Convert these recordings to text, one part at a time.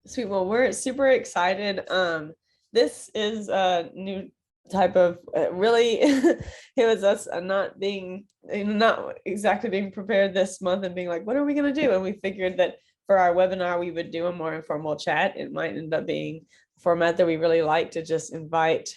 Sweet. Well, we're super excited. This is a new type of really it was us not being not exactly being prepared this month and being like, what are we gonna do? And we figured that for our webinar, we would do a more informal chat. It might end up being a format that we really like to just invite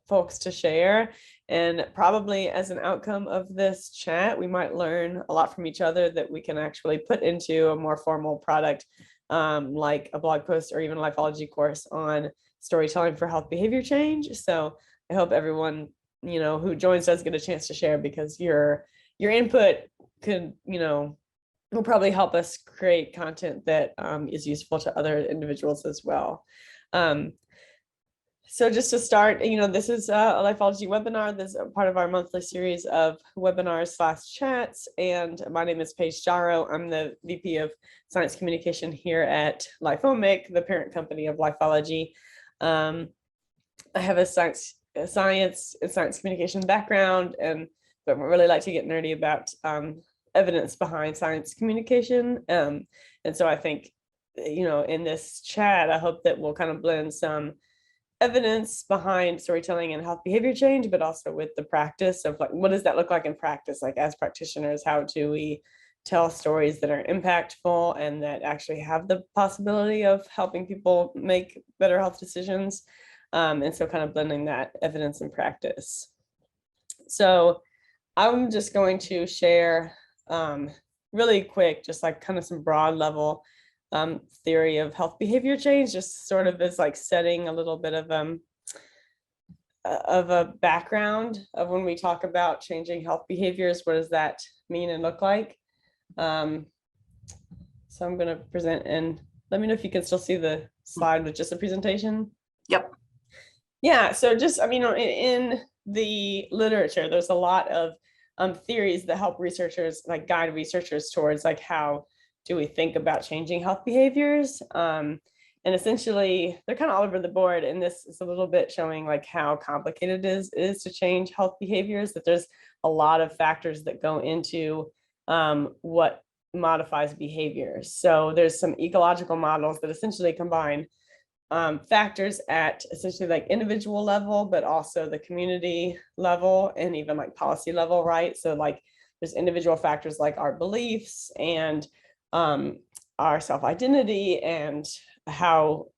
folks to share. And probably as an outcome of this chat, we might learn a lot from each other that we can actually put into a more formal product, like a blog post or even a Lifeology course on storytelling for health behavior change. So I hope everyone, who joins us get a chance to share, because your input could, will probably help us create content that is useful to other individuals as well. So just to start, this is a Lifeology webinar. This is a part of our monthly series of webinars/chats. And my name is Paige Jarrow. I'm the VP of Science Communication here at Lifeomic, the parent company of Lifeology. I have a science and science communication background, but really like to get nerdy about evidence behind science communication. And so I think, in this chat, I hope that we'll kind of blend some evidence behind storytelling and health behavior change, but also with the practice of, like, what does that look like in practice? Like, as practitioners, how do we tell stories that are impactful and that actually have the possibility of helping people make better health decisions? And so kind of blending that evidence and practice. So I'm just going to share really quick, just like kind of some broad level theory of health behavior change, just sort of as like setting a little bit of a background of when we talk about changing health behaviors, what does that mean and look like? So I'm going to present, and let me know if you can still see the slide with just a presentation. Yep. Yeah, so just, in the literature, there's a lot of theories that help researchers, like guide researchers towards like how do we think about changing health behaviors? And essentially, they're kind of all over the board. And this is a little bit showing like how complicated it is to change health behaviors, that there's a lot of factors that go into what modifies behaviors. So there's some ecological models that essentially combine factors at essentially like individual level, but also the community level and even like policy level, right? So like there's individual factors like our beliefs and our self-identity and how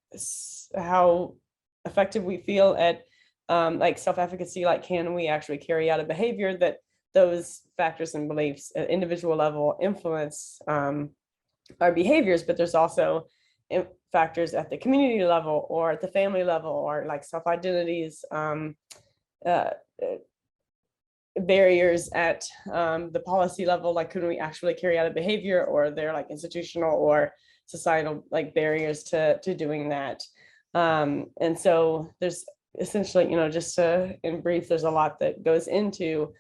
effective we feel at like self-efficacy, like can we actually carry out a behavior, that those factors and beliefs at individual level influence our behaviors. But there's also factors at the community level or at the family level, or like self-identities, barriers at the policy level, like could we actually carry out a behavior, or they're like institutional or societal like barriers to doing that. And so there's essentially, just in brief, there's a lot that goes into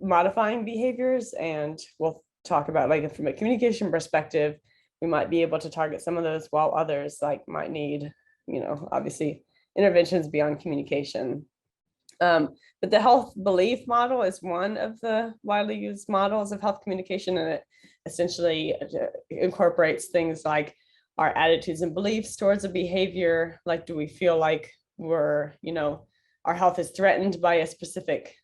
modifying behaviors, and we'll talk about like from a communication perspective, we might be able to target some of those, while others like might need, obviously interventions beyond communication. But the health belief model is one of the widely used models of health communication, and it essentially incorporates things like our attitudes and beliefs towards a behavior. Like, do we feel like we're, our health is threatened by a specific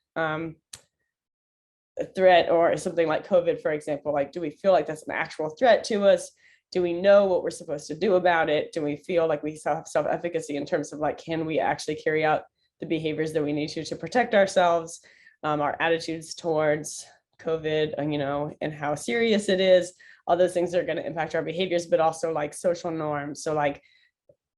threat, or something like COVID, for example? Like, do we feel like that's an actual threat to us? Do we know what we're supposed to do about it? Do we feel like we have self-efficacy in terms of like, can we actually carry out the behaviors that we need to protect ourselves? Our attitudes towards COVID, and how serious it is. All those things are going to impact our behaviors, but also like social norms. So like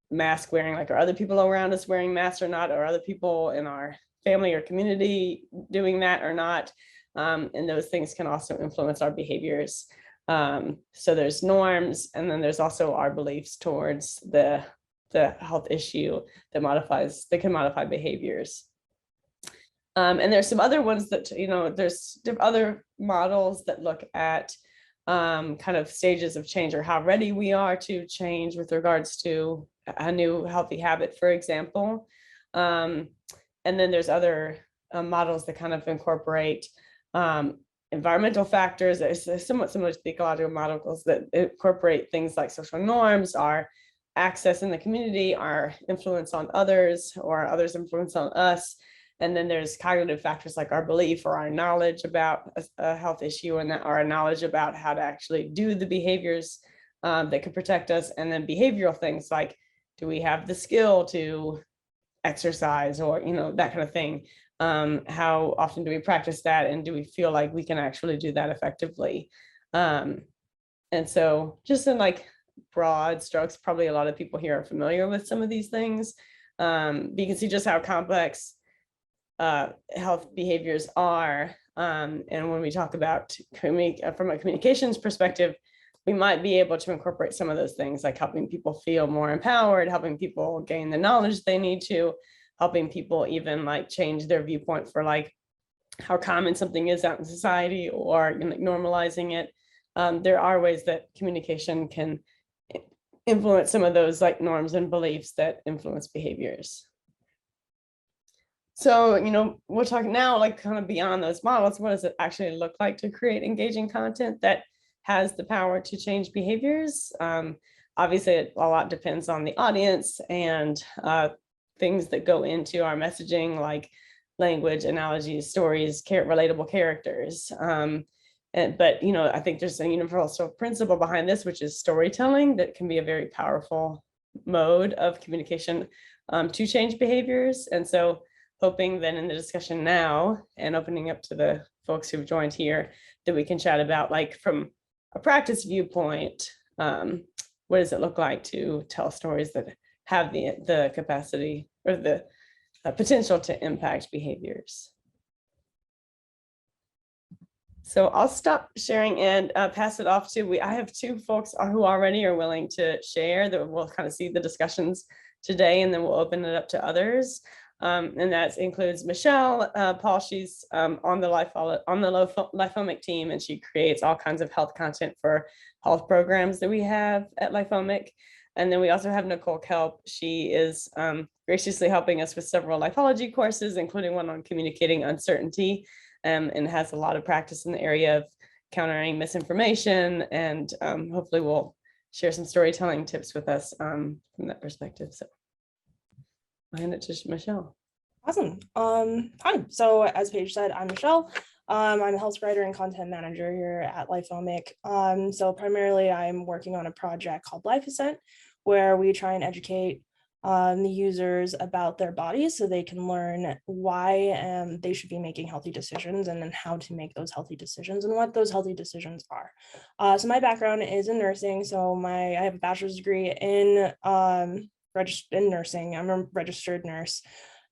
mask wearing, like are other people around us wearing masks or not? Are other people in our family or community doing that or not? And those things can also influence our behaviors. So there's norms, and then there's also our beliefs towards the health issue that can modify behaviors. And there's some other ones that, there's other models that look at kind of stages of change, or how ready we are to change with regards to a new healthy habit, for example. And then there's other models that kind of incorporate environmental factors. They're somewhat similar to the ecological models that incorporate things like social norms, our access in the community, our influence on others, or others' influence on us. And then there's cognitive factors like our belief or our knowledge about a health issue, and that our knowledge about how to actually do the behaviors that could protect us. And then behavioral things like, do we have the skill to exercise, or, you know, that kind of thing. How often do we practice that, and do we feel like we can actually do that effectively? And so just in like broad strokes, probably a lot of people here are familiar with some of these things. But you can see just how complex health behaviors are. And when we talk about from a communications perspective, we might be able to incorporate some of those things, like helping people feel more empowered, helping people gain the knowledge they need to, helping people even like change their viewpoint for like how common something is out in society, or, you know, normalizing it. There are ways that communication can influence some of those like norms and beliefs that influence behaviors. So, you know, we're talking now like kind of beyond those models. What does it actually look like to create engaging content that has the power to change behaviors? Obviously, a lot depends on the audience and things that go into our messaging, like language, analogies, stories, relatable characters. But, you know, I think there's a universal principle behind this, which is storytelling, that can be a very powerful mode of communication to change behaviors. And so hoping that in the discussion now, and opening up to the folks who've joined here, that we can chat about, like, from a practice viewpoint, what does it look like to tell stories that have the capacity or the potential to impact behaviors. So I'll stop sharing and pass it off to, I have two folks who already are willing to share, that we'll kind of see the discussions today, and then we'll open it up to others. And that includes Michelle Paul. She's on the Lifeology team, and she creates all kinds of health content for health programs that we have at Lifeology. And then we also have Nicole Kelp. She is graciously helping us with several Lifeology courses, including one on communicating uncertainty, and has a lot of practice in the area of countering misinformation. And hopefully will share some storytelling tips with us from that perspective. So I'll hand it to Michelle. Awesome. Hi. So as Paige said, I'm Michelle. I'm a health writer and content manager here at Lifeology. So primarily I'm working on a project called Life Ascent, where we try and educate the users about their bodies so they can learn why they should be making healthy decisions, and then how to make those healthy decisions and what those healthy decisions are. So my background is in nursing. So I have a bachelor's degree in nursing. I'm a registered nurse.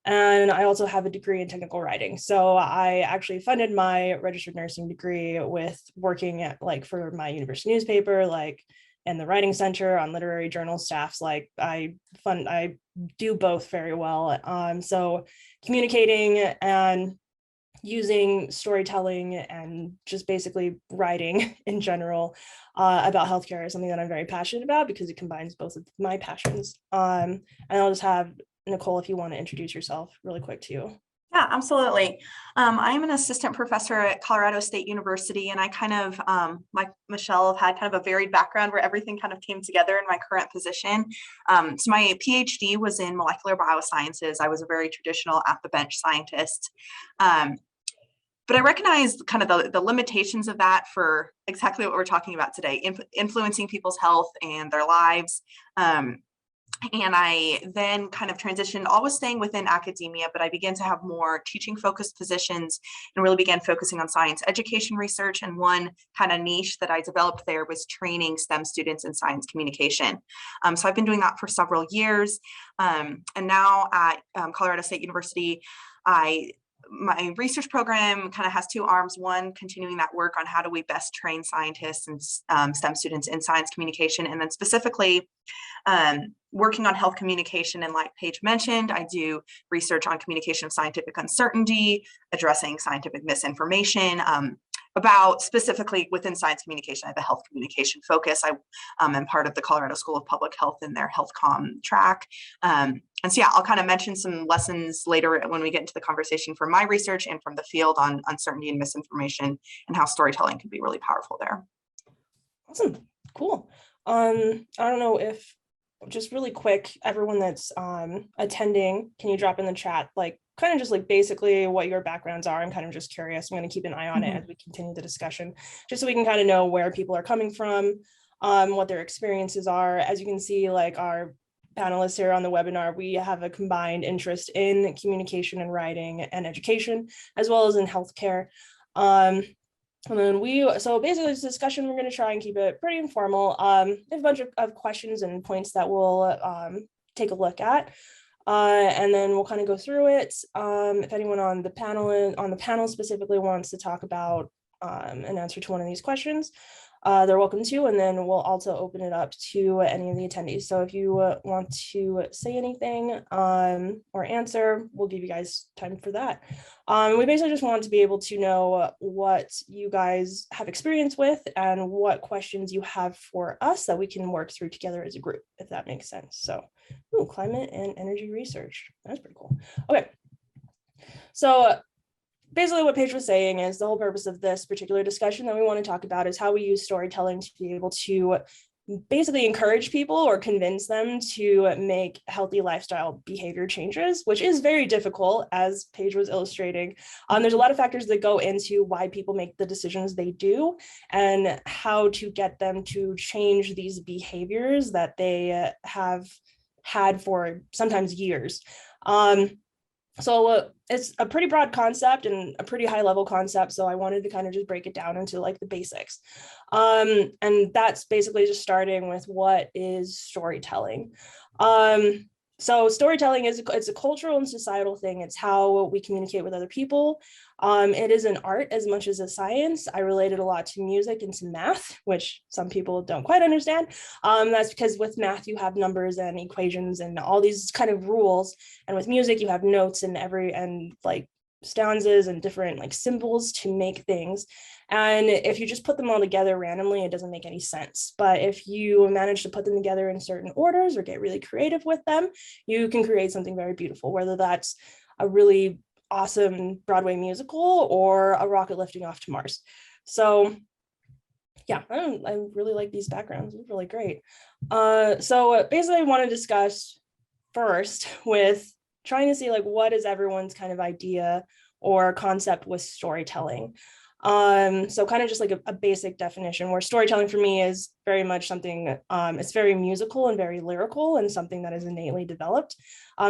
And I also have a degree in technical writing. So I actually funded my registered nursing degree with working at, like, for my university newspaper, like, and the writing center on literary journal staffs. Like, I do both very well. So communicating and using storytelling and just basically writing in general about healthcare is something that I'm very passionate about, because it combines both of my passions. And I'll just have Nicole, if you want to introduce yourself really quick too. Yeah, absolutely. I'm an assistant professor at Colorado State University, and I kind of, like Michelle, have had kind of a varied background where everything kind of came together in my current position. So my PhD was in molecular biosciences. I was a very traditional at the bench scientist. But I recognize kind of the limitations of that for exactly what we're talking about today, influencing people's health and their lives. And I then kind of transitioned, always staying within academia, but I began to have more teaching focused positions and really began focusing on science education research. And one kind of niche that I developed there was training STEM students in science communication. So I've been doing that for several years. And now at Colorado State University, my research program kind of has two arms. One, continuing that work on how do we best train scientists and STEM students in science communication, and then specifically working on health communication. And like Paige mentioned, I do research on communication of scientific uncertainty, addressing scientific misinformation, about specifically within science communication. I have a health communication focus. I am part of the Colorado School of Public Health in their health comm track. And so yeah, I'll kind of mention some lessons later when we get into the conversation from my research and from the field on uncertainty and misinformation and how storytelling can be really powerful there. Awesome, cool. I don't know if, just really quick, everyone that's attending, can you drop in the chat, like kind of just like basically what your backgrounds are? I'm kind of just curious. I'm going to keep an eye on it as we continue the discussion, just so we can kind of know where people are coming from, what their experiences are. As you can see, like our panelists here on the webinar, we have a combined interest in communication and writing and education, as well as in healthcare. And then so basically this discussion, we're going to try and keep it pretty informal. There's a bunch of questions and points that we'll take a look at. And then we'll kind of go through it. If anyone on the panel specifically wants to talk about an answer to one of these questions, they're welcome to, and then we'll also open it up to any of the attendees. So if you want to say anything or answer, we'll give you guys time for that. We basically just want to be able to know what you guys have experience with and what questions you have for us that we can work through together as a group, if that makes sense. So, climate and energy research. That's pretty cool. Okay. So basically what Paige was saying is the whole purpose of this particular discussion that we want to talk about is how we use storytelling to be able to basically encourage people or convince them to make healthy lifestyle behavior changes, which is very difficult, as Paige was illustrating. There's a lot of factors that go into why people make the decisions they do and how to get them to change these behaviors that they have had for sometimes years. So it's a pretty broad concept and a pretty high level concept. So I wanted to kind of just break it down into like the basics. And that's basically just starting with what is storytelling. So storytelling it's a cultural and societal thing. It's how we communicate with other people. It is an art as much as a science. I relate it a lot to music and to math, which some people don't quite understand. That's because with math, you have numbers and equations and all these kind of rules. And with music, you have notes and like stanzas and different like symbols to make things. And if you just put them all together randomly, it doesn't make any sense. But if you manage to put them together in certain orders or get really creative with them, you can create something very beautiful, whether that's a really awesome Broadway musical or a rocket lifting off to Mars. So yeah, I really like these backgrounds. It's really great. So basically I want to discuss first with trying to see like what is everyone's kind of idea or concept with storytelling. So kind of just like a basic definition, where storytelling for me is very much something, it's very musical and very lyrical and something that is innately developed.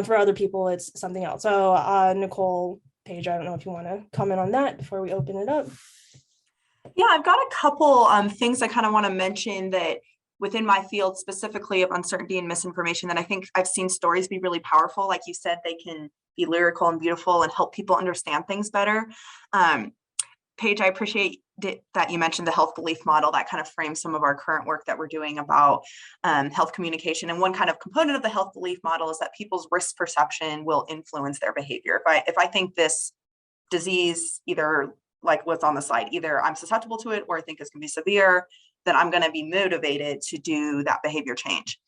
For other people, it's something else. So Nicole, Paige, I don't know if you want to comment on that before we open it up. Yeah, I've got a couple things I kind of want to mention that within my field, specifically of uncertainty and misinformation, that I think I've seen stories be really powerful. Like you said, they can be lyrical and beautiful and help people understand things better. Paige, I appreciate that you mentioned the health belief model. That kind of frames some of our current work that we're doing about health communication. And one kind of component of the health belief model is that people's risk perception will influence their behavior. If I think this disease, either like what's on the slide, either I'm susceptible to it or I think it's going to be severe, then I'm going to be motivated to do that behavior change.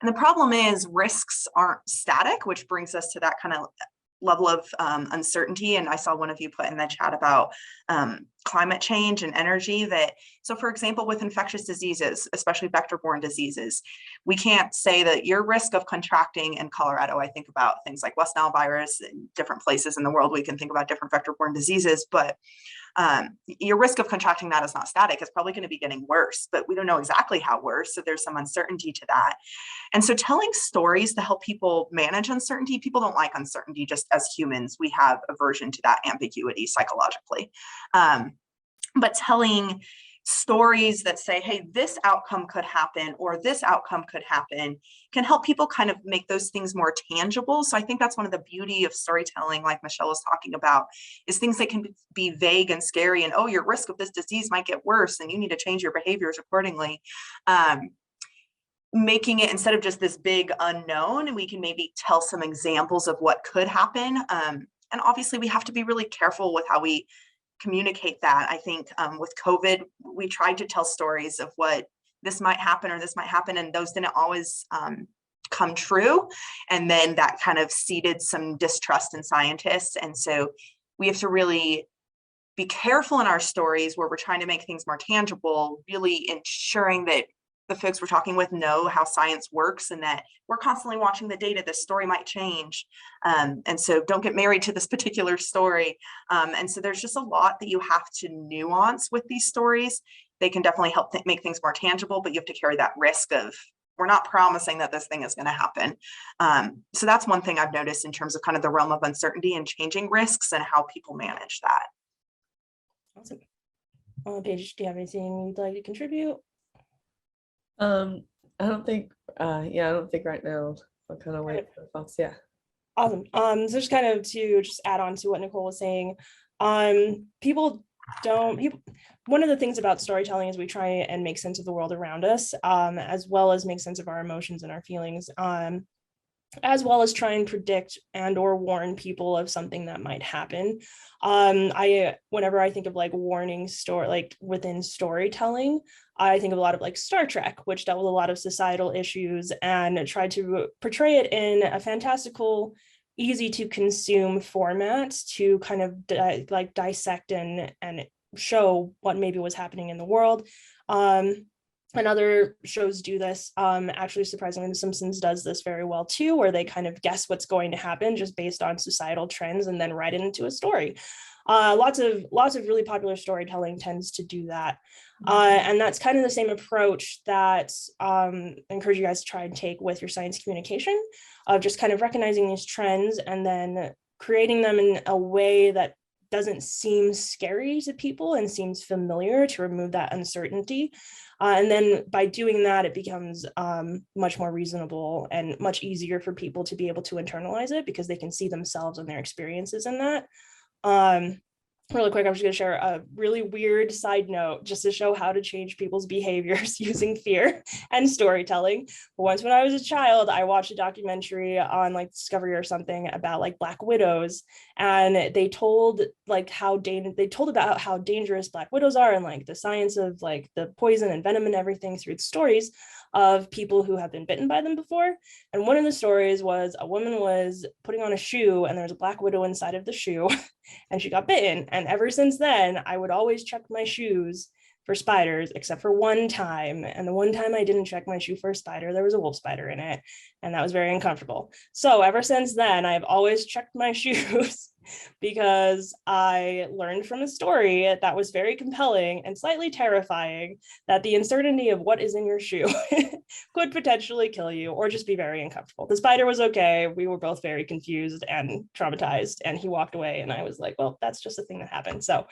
And the problem is risks aren't static, which brings us to that kind of level of uncertainty. And I saw one of you put in the chat about climate change and energy. So for example, with infectious diseases, especially vector-borne diseases, we can't say that your risk of contracting in Colorado, I think about things like West Nile virus, in different places in the world, we can think about different vector-borne diseases, but your risk of contracting that is not static. It's probably going to be getting worse, but we don't know exactly how worse. So there's some uncertainty to that. And so telling stories to help people manage uncertainty, people don't like uncertainty. Just as humans, we have aversion to that ambiguity psychologically. But telling stories that say, hey, this outcome could happen or this outcome could happen can help people kind of make those things more tangible. So I think that's one of the beauty of storytelling, like Michelle was talking about, is things that can be vague and scary and, oh, your risk of this disease might get worse and you need to change your behaviors accordingly. Making it, instead of just this big unknown, and we can maybe tell some examples of what could happen. And obviously we have to be really careful with how we communicate that. I think with COVID, we tried to tell stories of what this might happen or this might happen, and those didn't always come true. And then that kind of seeded some distrust in scientists. And so we have to really be careful in our stories where we're trying to make things more tangible, really ensuring that the folks we're talking with know how science works and that we're constantly watching the data. This story might change. And so don't get married to this particular story. And so there's just a lot that you have to nuance with these stories. They can definitely help make things more tangible, but you have to carry that risk of, we're not promising that this thing is going to happen. So that's one thing I've noticed in terms of kind of the realm of uncertainty and changing risks and how people manage that. Awesome. Paige, do you have anything you'd like to contribute? I don't think right now. I'll kind of wait for thoughts. Yeah. Awesome. So just kind of to just add on to what Nicole was saying, one of the things about storytelling is we try and make sense of the world around us, as well as make sense of our emotions and our feelings, as well as try and predict and or warn people of something that might happen. Whenever I think of like warning story, like within storytelling, I think of a lot of like Star Trek, which dealt with a lot of societal issues and tried to portray it in a fantastical, easy to consume format to kind of dissect and show what maybe was happening in the world. And other shows do this. Actually, surprisingly, The Simpsons does this very well too, where they kind of guess what's going to happen just based on societal trends and then write it into a story. Lots of really popular storytelling tends to do that. And that's kind of the same approach that I encourage you guys to try and take with your science communication, of just kind of recognizing these trends and then creating them in a way that doesn't seem scary to people and seems familiar, to remove that uncertainty. And then by doing that, it becomes much more reasonable and much easier for people to be able to internalize it because they can see themselves and their experiences in that. Really quick, I'm just going to share a really weird side note just to show how to change people's behaviors using fear and storytelling. Once when I was a child, I watched a documentary on like Discovery or something about like Black widows, and they told about how dangerous Black widows are and like the science of like the poison and venom and everything through the stories of people who have been bitten by them before. And one of the stories was a woman was putting on a shoe and there was a Black widow inside of the shoe and she got bitten. And ever since then, I would always check my shoes for spiders, except for one time. And the one time I didn't check my shoe for a spider, there was a wolf spider in it. And that was very uncomfortable. So ever since then, I've always checked my shoes because I learned from a story that was very compelling and slightly terrifying that the uncertainty of what is in your shoe could potentially kill you or just be very uncomfortable. The spider was okay. We were both very confused and traumatized, and he walked away. And I was like, well, that's just a thing that happened. So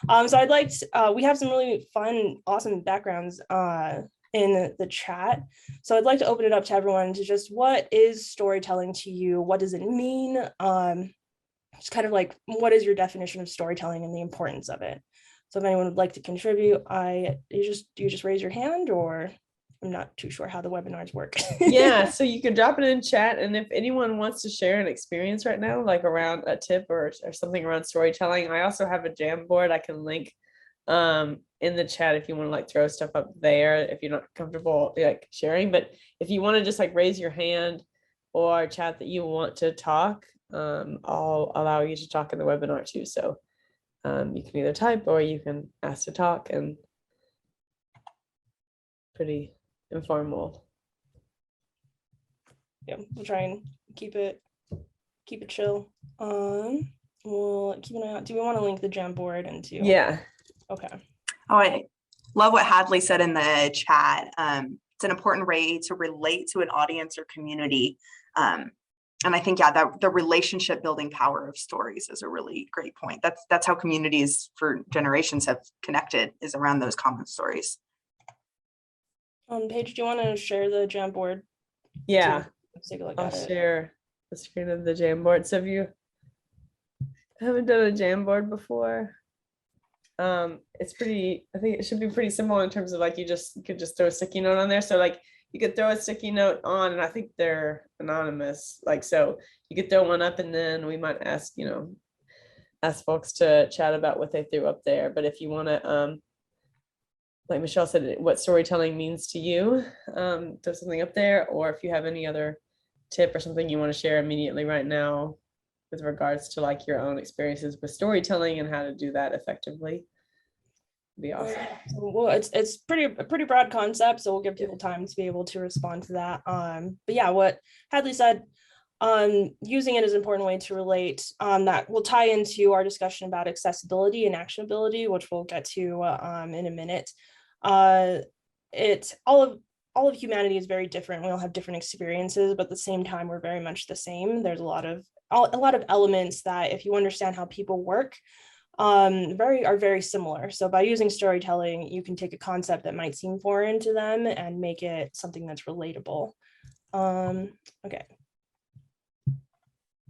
I'd like to, we have some really fun, awesome backgrounds in the chat. So I'd like to open it up to everyone to just, what is storytelling to you? What does it mean? Just kind of like, what is your definition of storytelling and the importance of it? So if anyone would like to contribute, you just raise your hand, or I'm not too sure how the webinars work. Yeah, so you can drop it in chat, and if anyone wants to share an experience right now, like around a tip or something around storytelling, I also have a Jamboard I can link in the chat if you want to like throw stuff up there if you're not comfortable like sharing. But if you want to just like raise your hand or chat that you want to talk, I'll allow you to talk in the webinar too. So you can either type or you can ask to talk, and pretty informal. Yeah, we'll try and keep it chill. We'll keep an eye out. Do we want to link the Jamboard into? Yeah. Okay. Oh, I love what Hadley said in the chat. It's an important way to relate to an audience or community. And I think, yeah, that the relationship building power of stories is a really great point. That's how communities for generations have connected, is around those common stories. Paige, do you want to share the Jamboard? Yeah. Let's take a look I'll at it. share the screen of the Jamboard. So if you haven't done a Jamboard before, it's pretty, I think it should be pretty simple in terms of like, you could just throw a sticky note on there. So like you could throw a sticky note on, and I think they're anonymous. Like, so you could throw one up, and then we might ask, ask folks to chat about what they threw up there. But if you want to, like Michelle said, what storytelling means to you, throw something up there, or if you have any other tip or something you want to share immediately right now with regards to like your own experiences with storytelling and how to do that effectively, be awesome. Well, it's a pretty broad concept, so we'll give people time to be able to respond to that. But yeah, what Hadley said, using it as an important way to relate, that will tie into our discussion about accessibility and actionability, which we'll get to in a minute. It's all of humanity is very different. We all have different experiences, but at the same time, we're very much the same. There's a lot of elements that, if you understand how people work, are very similar. So by using storytelling, you can take a concept that might seem foreign to them and make it something that's relatable. Okay.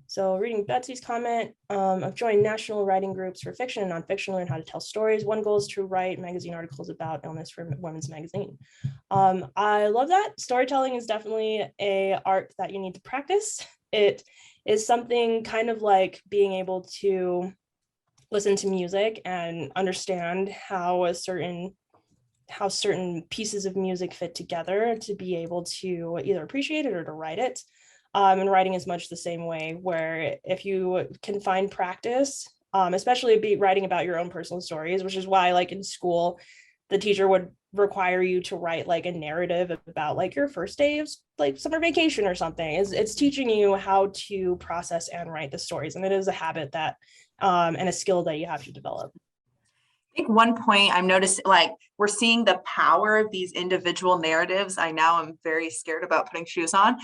So reading Betsy's comment, I've joined national writing groups for fiction and nonfiction, learn how to tell stories. One goal is to write magazine articles about illness for Women's Magazine. I love that. Storytelling is definitely a art that you need to practice. It is something kind of like being able to listen to music and understand how certain pieces of music fit together to be able to either appreciate it or to write it. And writing is much the same way, where if you can find practice, especially writing about your own personal stories, which is why like in school, the teacher would require you to write like a narrative about like your first day of like summer vacation or something. It's teaching you how to process and write the stories. And it is a habit that and a skill that you have to develop. I think one point I'm noticing, like we're seeing the power of these individual narratives. I now am very scared about putting shoes on.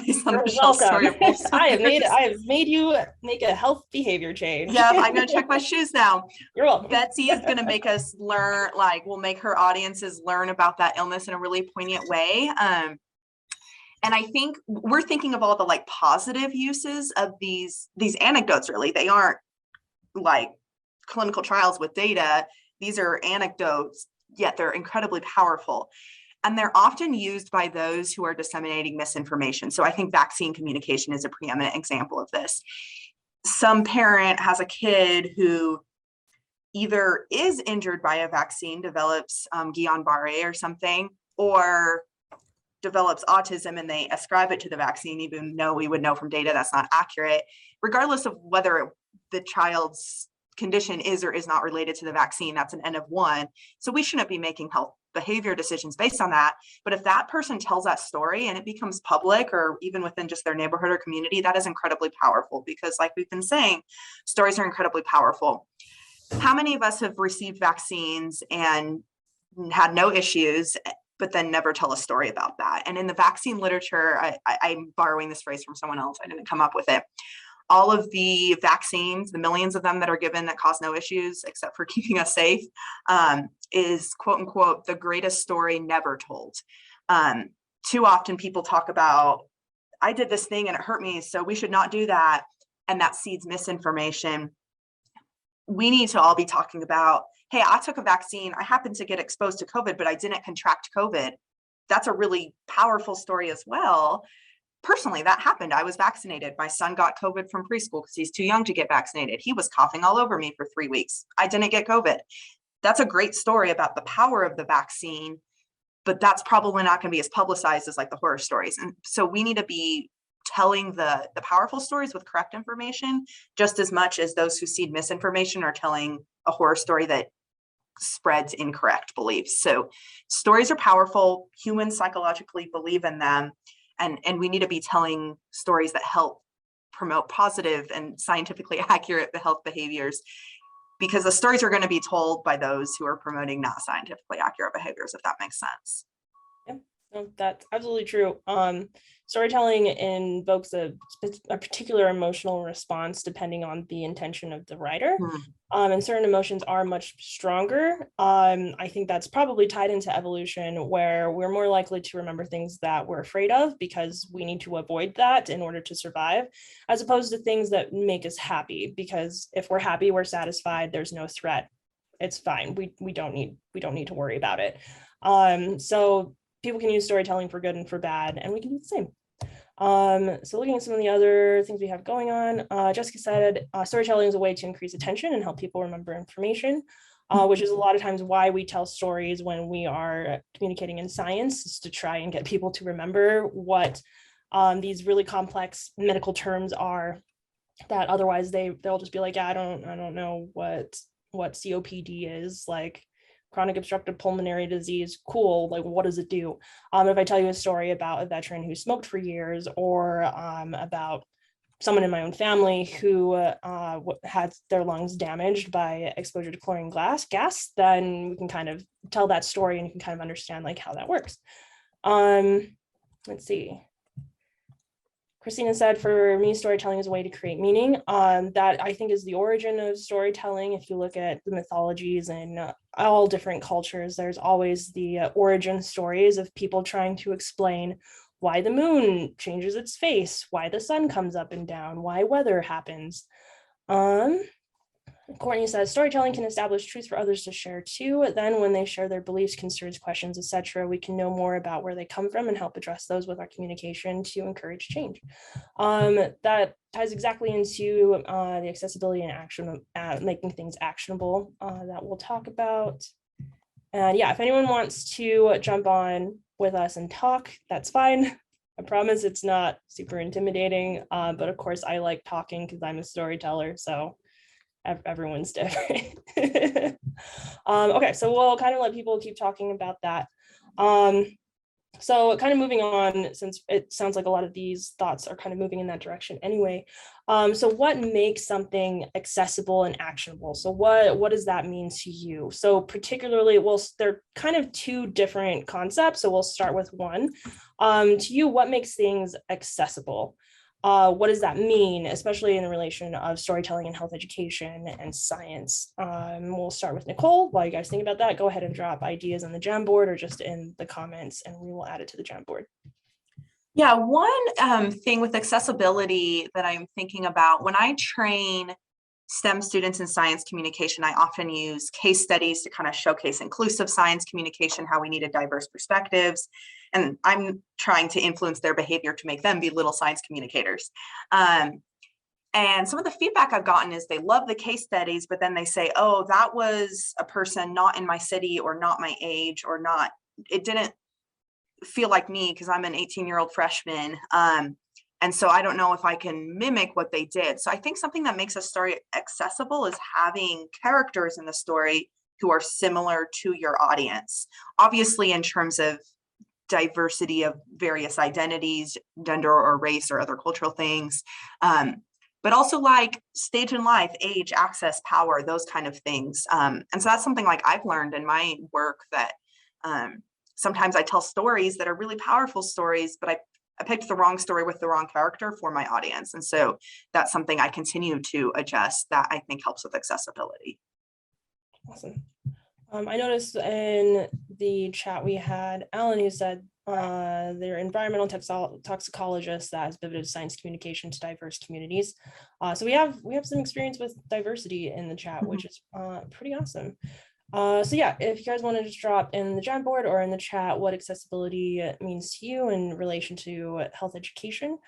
Based on Michelle's story of I have made you make a health behavior change. Yeah, I'm gonna check my shoes now. You're welcome. Betsy is gonna make us learn, like we'll make her audiences learn about that illness in a really poignant way. And I think we're thinking of all the like positive uses of these anecdotes. Really, they aren't like clinical trials with data. These are anecdotes, yet they're incredibly powerful. And they're often used by those who are disseminating misinformation. So I think vaccine communication is a preeminent example of this. Some parent has a kid who either is injured by a vaccine, develops Guillain-Barré or something, or develops autism and they ascribe it to the vaccine, even though we would know from data that's not accurate, regardless of whether the child's condition is or is not related to the vaccine. That's an N of one. So we shouldn't be making health behavior decisions based on that. But if that person tells that story and it becomes public or even within just their neighborhood or community, that is incredibly powerful, because like we've been saying, stories are incredibly powerful. How many of us have received vaccines and had no issues, but then never tell a story about that? And in the vaccine literature, I'm borrowing this phrase from someone else. I didn't come up with it. All of the vaccines, the millions of them that are given that cause no issues except for keeping us safe, is quote unquote the greatest story never told. Too often people talk about, I did this thing and it hurt me, so we should not do that. And that seeds misinformation. We need to all be talking about, hey, I took a vaccine, I happened to get exposed to COVID, but I didn't contract COVID. That's a really powerful story as well. Personally, that happened. I was vaccinated. My son got COVID from preschool because he's too young to get vaccinated. He was coughing all over me for 3 weeks. I didn't get COVID. That's a great story about the power of the vaccine, but that's probably not going to be as publicized as like the horror stories. And so we need to be telling the powerful stories with correct information just as much as those who seed misinformation are telling a horror story that spreads incorrect beliefs. So stories are powerful. Humans psychologically believe in them. And we need to be telling stories that help promote positive and scientifically accurate health behaviors, because the stories are going to be told by those who are promoting not scientifically accurate behaviors, if that makes sense. Yeah, no, that's absolutely true. Storytelling invokes a particular emotional response depending on the intention of the writer. And certain emotions are much stronger. I think that's probably tied into evolution, where we're more likely to remember things that we're afraid of because we need to avoid that in order to survive, as opposed to things that make us happy, because if we're happy, we're satisfied, there's no threat, it's fine. We don't need to worry about it. So people can use storytelling for good and for bad, and we can do the same. So looking at some of the other things we have going on, Jessica said storytelling is a way to increase attention and help people remember information, which is a lot of times why we tell stories when we are communicating in science, is to try and get people to remember what these really complex medical terms are, that otherwise they'll just be like, yeah, I don't know what COPD is, like chronic obstructive pulmonary disease, cool, like what does it do? If I tell you a story about a veteran who smoked for years, or about someone in my own family who had their lungs damaged by exposure to chlorine gas, then we can kind of tell that story and you can kind of understand like how that works. Let's see. Christina said, for me, storytelling is a way to create meaning. That I think is the origin of storytelling. If you look at the mythologies and all different cultures, there's always the origin stories of people trying to explain why the moon changes its face, why the sun comes up and down, why weather happens. Courtney says, storytelling can establish truth for others to share too. Then when they share their beliefs, concerns, questions, etc., we can know more about where they come from and help address those with our communication to encourage change. That ties exactly into the accessibility and action, making things actionable that we'll talk about. And yeah, if anyone wants to jump on with us and talk, that's fine. I promise it's not super intimidating, but of course I like talking because I'm a storyteller, so everyone's different. Okay, so we'll kind of let people keep talking about that. So kind of moving on, since it sounds like a lot of these thoughts are kind of moving in that direction anyway. So what makes something accessible and actionable? So what does that mean to you? So particularly, well, they're kind of two different concepts. So we'll start with one. To you, what makes things accessible? What does that mean, especially in the relation of storytelling and health education and science? We'll start with Nicole. While you guys think about that, go ahead and drop ideas on the Jamboard or just in the comments, and we will add it to the Jamboard. Yeah, one thing with accessibility that I'm thinking about, when I train STEM students in science communication, I often use case studies to kind of showcase inclusive science communication, how we needed diverse perspectives. And I'm trying to influence their behavior to make them be little science communicators. And some of the feedback I've gotten is they love the case studies, but then they say, oh, that was a person not in my city or not my age or not, it didn't feel like me because I'm an 18-year-old freshman. And so I don't know if I can mimic what they did. So I think something that makes a story accessible is having characters in the story who are similar to your audience. Obviously, in terms of diversity of various identities, gender or race or other cultural things, but also like stage in life, age, access, power, those kind of things. And so that's something like I've learned in my work, that sometimes I tell stories that are really powerful stories, but I picked the wrong story with the wrong character for my audience. And so that's something I continue to adjust that I think helps with accessibility. Awesome. I noticed in the chat we had Alan, who said they're environmental toxicologists that has pivoted science communication to diverse communities. So we have some experience with diversity in the chat, which is pretty awesome. So yeah, if you guys want to just drop in the Jamboard or in the chat what accessibility means to you in relation to health education.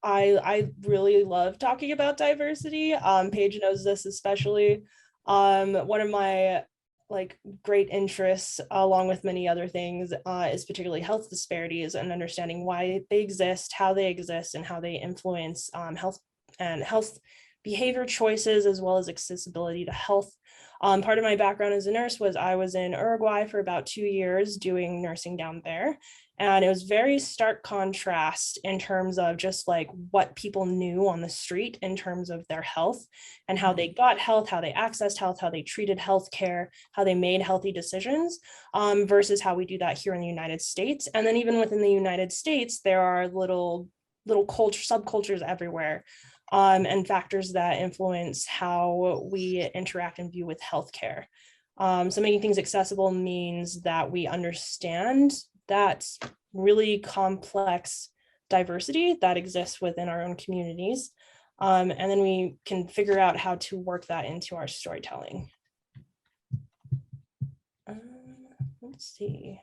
I really love talking about diversity. Paige knows this especially. One of my great interests, along with many other things, is particularly health disparities and understanding why they exist, how they exist, and how they influence health behavior choices, as well as accessibility to health. Part of my background as a nurse was I was in Uruguay for about 2 years doing nursing down there. And it was very stark contrast in terms of just like what people knew on the street in terms of their health and how they got health, how they accessed health, how they treated healthcare, how they made healthy decisions, versus how we do that here in the United States. And then even within the United States, there are little subcultures everywhere. And factors that influence how we interact and view with healthcare. So making things accessible means that we understand that really complex diversity that exists within our own communities. And then we can figure out how to work that into our storytelling. Let's see.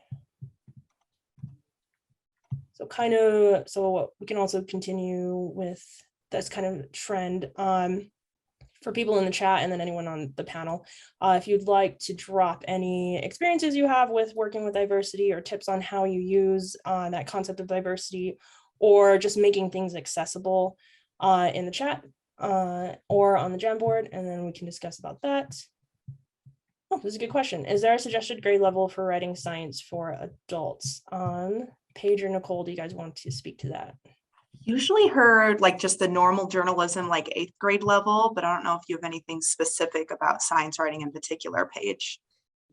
So we can also continue with this kind of trend. For people in the chat and then anyone on the panel, if you'd like to drop any experiences you have with working with diversity or tips on how you use that concept of diversity, or just making things accessible in the chat or on the Jamboard, and then we can discuss about that. Oh, this is a good question. Is there a suggested grade level for writing science for adults? Paige or Nicole, do you guys want to speak to that? Usually heard like just the normal journalism, like 8th grade level, but I don't know if you have anything specific about science writing in particular, Paige.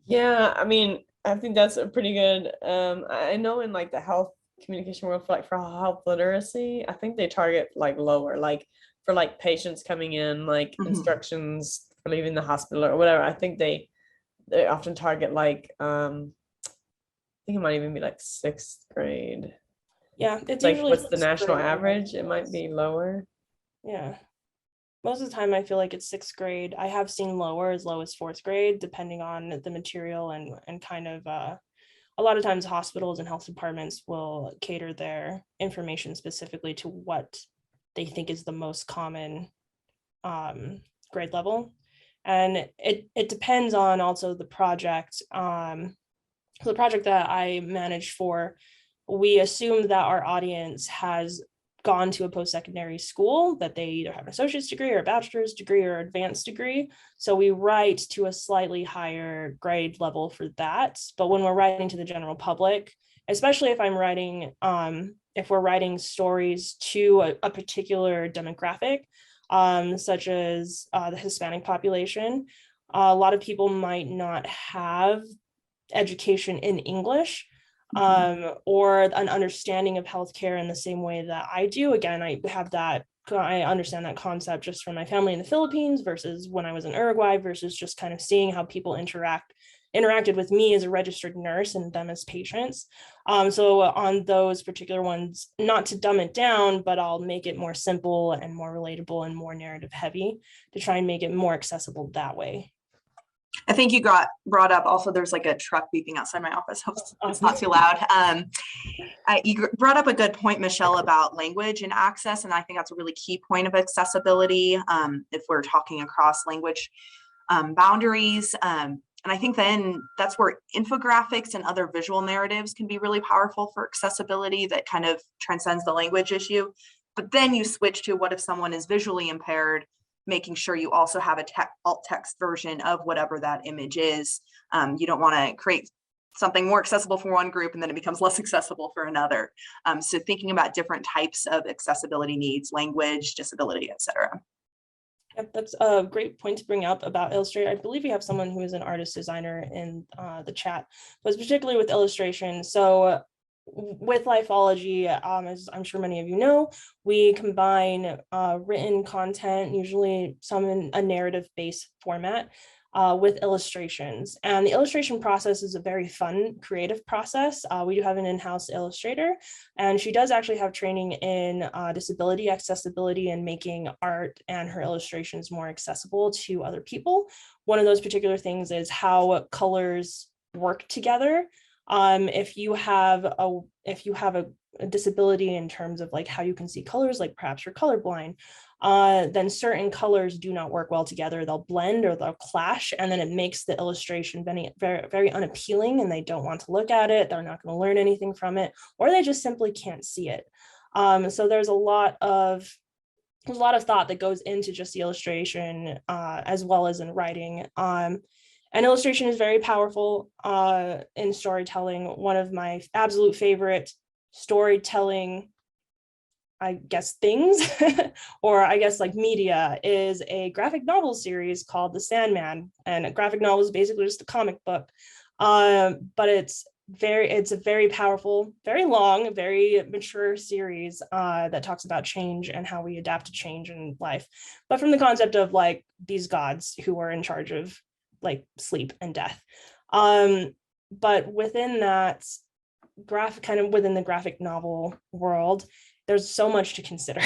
Yeah, I mean, I think that's a pretty good. I know in like the health communication world, for health literacy, I think they target like lower, like for like patients coming in, like instructions for leaving the hospital or whatever. I think they often target like I think it might even be like 6th grade. Yeah, it's Like usually what's the 6th national grade. average? It might be lower. Yeah. Most of the time I feel like it's 6th grade. I have seen lower, as low as 4th grade, depending on the material and kind of a lot of times hospitals and health departments will cater their information specifically to what they think is the most common grade level. And it depends on also the project. The project that I manage for, we assume that our audience has gone to a post-secondary school, that they either have an associate's degree or a bachelor's degree or advanced degree. So we write to a slightly higher grade level for that. But when we're writing to the general public, especially if I'm writing, if we're writing stories to a particular demographic, such as the Hispanic population, a lot of people might not have education in English or an understanding of healthcare in the same way that I do. Again, I understand that concept just from my family in the Philippines versus when I was in Uruguay, versus just kind of seeing how people interacted with me as a registered nurse and them as patients. So on those particular ones, not to dumb it down, but I'll make it more simple and more relatable and more narrative heavy to try and make it more accessible that way. I think you got brought up also, there's like a truck beeping outside my office. Hope it's not too loud. You brought up a good point, Michelle, about language and access. And I think that's a really key point of accessibility if we're talking across language boundaries. And I think then that's where infographics and other visual narratives can be really powerful for accessibility that kind of transcends the language issue. But then you switch to what if someone is visually impaired, making sure you also have a alt text version of whatever that image is. You don't want to create something more accessible for one group and then it becomes less accessible for another. So thinking about different types of accessibility needs, language, disability, et cetera. Yep, that's a great point to bring up about Illustrator. I believe we have someone who is an artist designer in the chat, but particularly with illustration. So with Lifeology, as I'm sure many of you know, we combine written content, usually some in a narrative-based format, with illustrations. And the illustration process is a very fun, creative process. We do have an in-house illustrator, and she does actually have training in disability accessibility and making art and her illustrations more accessible to other people. One of those particular things is how colors work together. If you have a disability in terms of like how you can see colors, like perhaps you're colorblind, then certain colors do not work well together. They'll blend or they'll clash, and then it makes the illustration very, very unappealing, and they don't want to look at it. They're not going to learn anything from it, or they just simply can't see it. So there's a lot of thought that goes into just the illustration as well as in writing. And illustration is very powerful in storytelling. One of my absolute favorite storytelling, I guess, things, or I guess like media, is a graphic novel series called the Sandman. And a graphic novel is basically just a comic book, but it's a very powerful, very long, very mature series that talks about change and how we adapt to change in life, but from the concept of like these gods who are in charge of like sleep and death. But within that within the graphic novel world, there's so much to consider.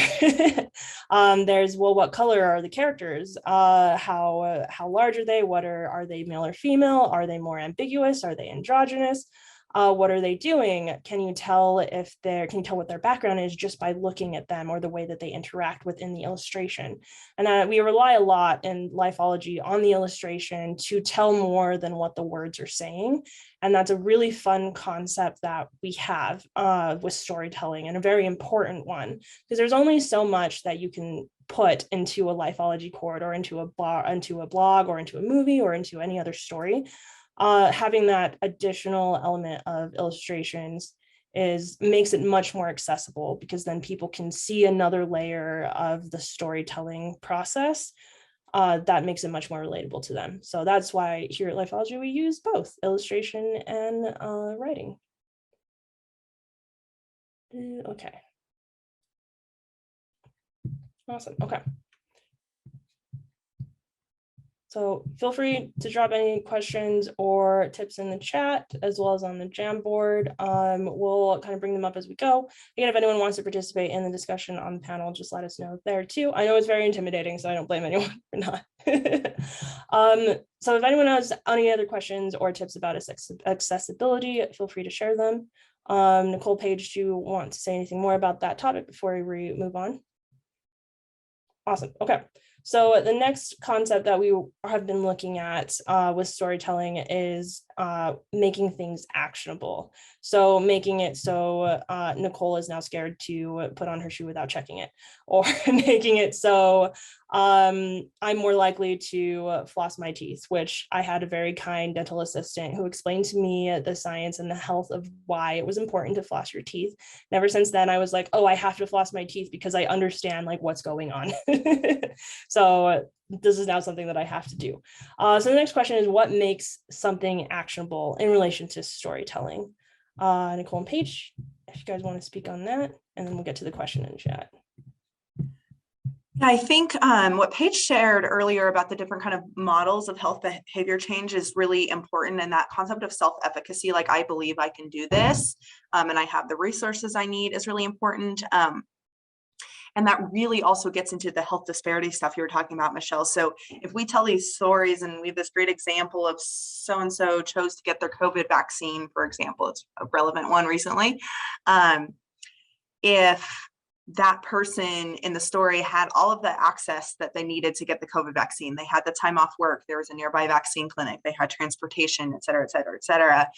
There's, well, what color are the characters? How large are they? Are they male or female? Are they more ambiguous? Are they androgynous? What are they doing? Can you tell what their background is just by looking at them or the way that they interact within the illustration? And we rely a lot in Lifeology on the illustration to tell more than what the words are saying. And that's a really fun concept that we have with storytelling, and a very important one, because there's only so much that you can put into a Lifeology course or into a blog or into a movie or into any other story. Having that additional element of illustrations makes it much more accessible, because then people can see another layer of the storytelling process that makes it much more relatable to them. So that's why here at Lifeology we use both illustration and writing. Okay. Awesome. Okay. So feel free to drop any questions or tips in the chat, as well as on the Jamboard. We'll kind of bring them up as we go. Again, if anyone wants to participate in the discussion on the panel, just let us know there too. I know it's very intimidating, so I don't blame anyone for not. So if anyone has any other questions or tips about accessibility, feel free to share them. Nicole, Paige, do you want to say anything more about that topic before we move on? Awesome. Okay. So the next concept that we have been looking at with storytelling is making things actionable. So making it so Nicole is now scared to put on her shoe without checking it, or making it so I'm more likely to floss my teeth, which I had a very kind dental assistant who explained to me the science and the health of why it was important to floss your teeth. And ever since then, I was like, oh, I have to floss my teeth because I understand like what's going on. So this is now something that I have to do. So the next question is, what makes something actionable in relation to storytelling? Nicole and Paige, if you guys want to speak on that, and then we'll get to the question in chat. Yeah, I think what Paige shared earlier about the different kind of models of health behavior change is really important. And that concept of self-efficacy, like I believe I can do this and I have the resources I need, is really important. And that really also gets into the health disparity stuff you were talking about, Michelle. So if we tell these stories, and we have this great example of so-and-so chose to get their COVID vaccine, for example, it's a relevant one recently. If that person in the story had all of the access that they needed to get the COVID vaccine, they had the time off work, there was a nearby vaccine clinic, they had transportation, et cetera, et cetera, et cetera.